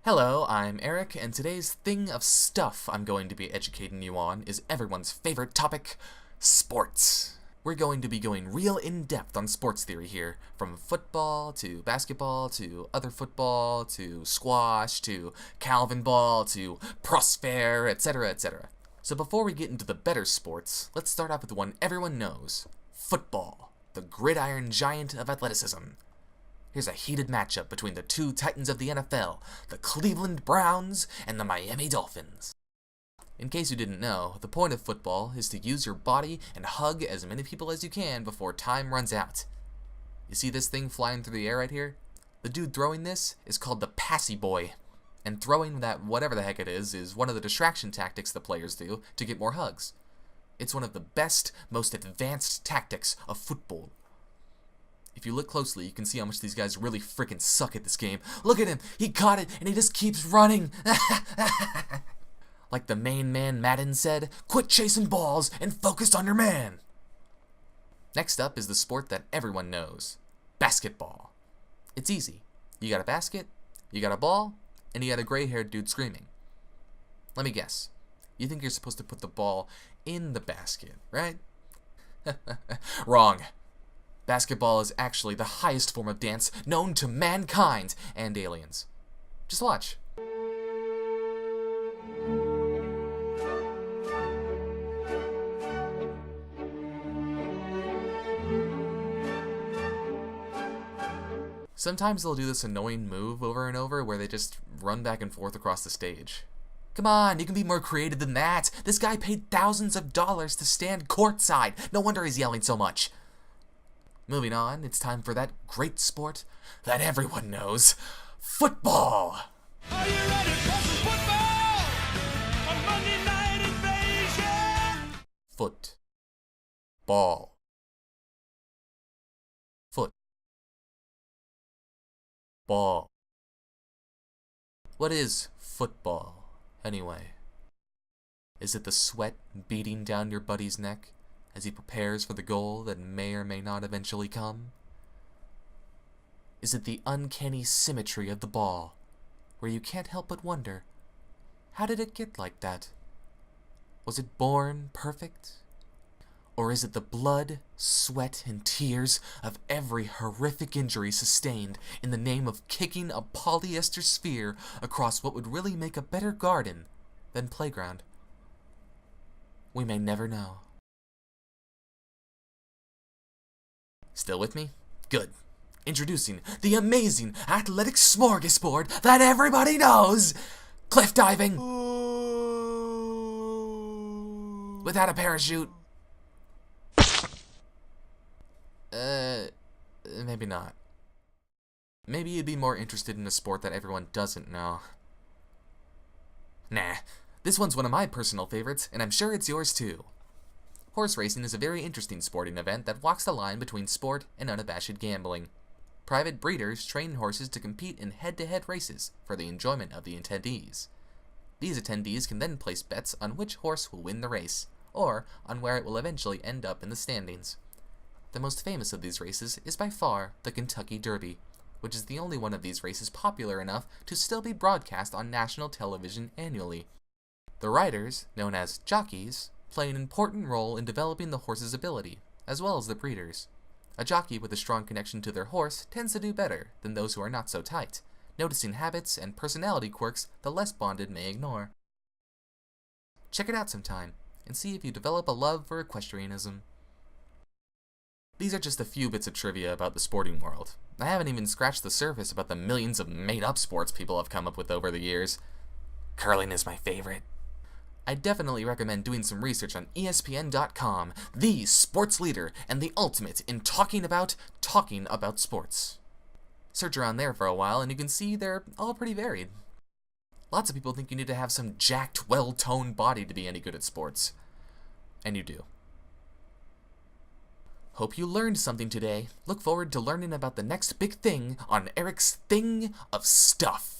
Hello, I'm Eric, and today's thing of stuff I'm going to be educating you on is everyone's favorite topic, sports. We're going to be going real in-depth on sports theory here, from football to basketball to other football to squash to Calvin ball to prosper, etc., etc. So before we get into the better sports, let's start off with the one everyone knows, football, the gridiron giant of athleticism. Here's a heated matchup between the two titans of the NFL, the Cleveland Browns and the Miami Dolphins. In case you didn't know, the point of football is to use your body and hug as many people as you can before time runs out. You see this thing flying through the air right here? The dude throwing this is called the passy boy. And throwing that whatever the heck it is one of the distraction tactics the players do to get more hugs. It's one of the best, most advanced tactics of football. If you look closely, you can see how much these guys really freaking suck at this game. Look at him! He caught it, and he just keeps running! Like the main man Madden said, quit chasing balls and focus on your man! Next up is the sport that everyone knows. Basketball. It's easy. You got a basket, you got a ball, and you got a gray-haired dude screaming. Let me guess. You think you're supposed to put the ball in the basket, right? Wrong. Basketball is actually the highest form of dance known to mankind and aliens. Just watch. Sometimes they'll do this annoying move over and over where they just run back and forth across the stage. Come on, you can be more creative than that. This guy paid thousands of dollars to stand courtside. No wonder he's yelling so much. Moving on, it's time for that great sport that everyone knows, football! Are you ready for some football? On Monday Night Invasion! Football. Football. What is football, anyway? Is it the sweat beating down your buddy's neck as he prepares for the goal that may or may not eventually come? Is it the uncanny symmetry of the ball, where you can't help but wonder, how did it get like that? Was it born perfect? Or is it the blood, sweat, and tears of every horrific injury sustained in the name of kicking a polyester sphere across what would really make a better garden than playground? We may never know. Still with me? Good. Introducing the amazing athletic smorgasbord that everybody knows! Cliff diving! Without a parachute. Maybe not. Maybe you'd be more interested in a sport that everyone doesn't know. Nah, this one's one of my personal favorites, and I'm sure it's yours too. Horse racing is a very interesting sporting event that walks the line between sport and unabashed gambling. Private breeders train horses to compete in head-to-head races for the enjoyment of the attendees. These attendees can then place bets on which horse will win the race, or on where it will eventually end up in the standings. The most famous of these races is by far the Kentucky Derby, which is the only one of these races popular enough to still be broadcast on national television annually. The riders, known as jockeys, play an important role in developing the horse's ability, as well as the breeders. A jockey with a strong connection to their horse tends to do better than those who are not so tight, noticing habits and personality quirks the less bonded may ignore. Check it out sometime, and see if you develop a love for equestrianism. These are just a few bits of trivia about the sporting world. I haven't even scratched the surface about the millions of made-up sports people have come up with over the years. Curling is my favorite. I definitely recommend doing some research on ESPN.com, the sports leader and the ultimate in talking about sports. Search around there for a while and you can see they're all pretty varied. Lots of people think you need to have some jacked, well-toned body to be any good at sports. And you do. Hope you learned something today. Look forward to learning about the next big thing on Eric's Thing of Stuff.